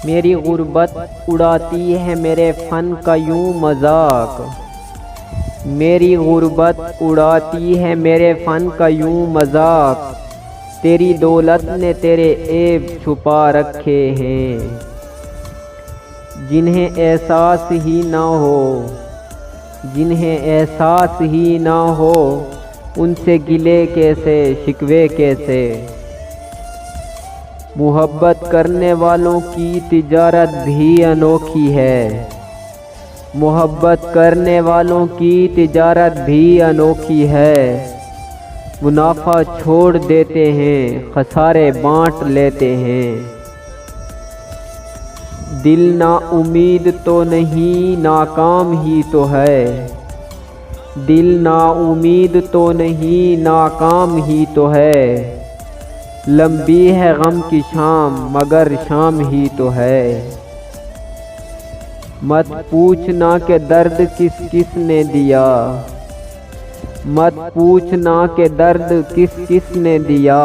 میری غربت اڑاتی ہے میرے فن کا یوں مذاق، میری غربت اڑاتی ہے میرے فن کا یوں مذاق، تیری دولت نے تیرے عیب چھپا رکھے ہیں، جنہیں احساس ہی نہ ہو، جنہیں احساس ہی نہ ہو، ان سے گلے کیسے شکوے کیسے۔ محبت کرنے والوں کی تجارت بھی انوکھی ہے، محبت کرنے والوں کی تجارت بھی انوکھی ہے، منافع چھوڑ دیتے ہیں خسارے بانٹ لیتے ہیں۔ دل نا امید تو نہیں ناکام ہی تو ہے، دل نا امید تو نہیں ناکام ہی تو ہے، لمبی ہے غم کی شام مگر شام ہی تو ہے۔ مت پوچھنا کہ درد کس کس نے دیا، مت پوچھنا کہ درد کس کس نے دیا،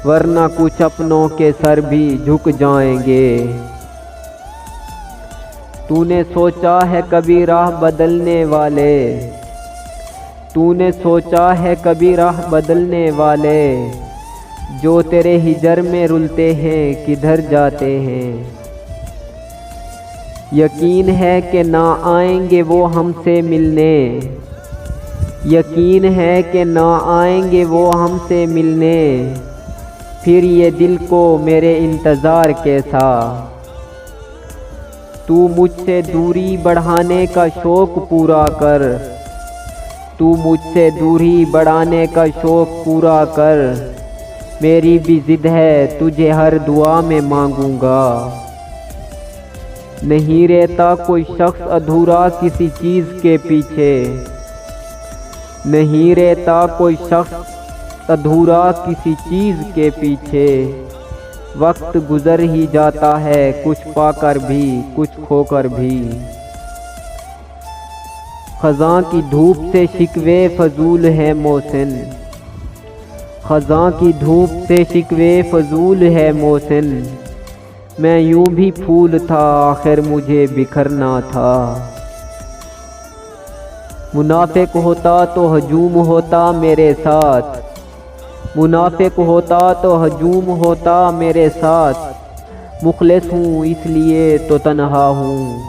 ورنہ کچھ اپنوں کے سر بھی جھک جائیں گے۔ تو نے سوچا ہے کبھی راہ بدلنے والے، تو نے سوچا ہے کبھی راہ بدلنے والے، جو تیرے ہجر میں رلتے ہیں کدھر جاتے ہیں۔ یقین ہے کہ نہ آئیں گے وہ ہم سے ملنے، یقین ہے کہ نہ آئیں گے وہ ہم سے ملنے، پھر یہ دل کو میرے انتظار کیسا۔ تو مجھ سے دوری بڑھانے کا شوق پورا کر، تو مجھ سے دوری بڑھانے کا شوق پورا کر، میری بھی ضد ہے تجھے ہر دعا میں مانگوں گا۔ نہیں رہتا کوئی شخص ادھورا کسی چیز کے پیچھے، نہیں رہتا کوئی شخص ادھورا کسی چیز کے پیچھے، وقت گزر ہی جاتا ہے کچھ پا کر بھی کچھ کھو کر بھی۔ خزاں کی دھوپ سے شکوے فضول ہے محسن، خزاں کی دھوپ سے شکوے فضول ہے محسن، میں یوں بھی پھول تھا آخر مجھے بکھرنا تھا۔ منافق ہوتا تو ہجوم ہوتا میرے ساتھ، منافق ہوتا تو ہجوم ہوتا میرے ساتھ، مخلص ہوں اس لیے تو تنہا ہوں۔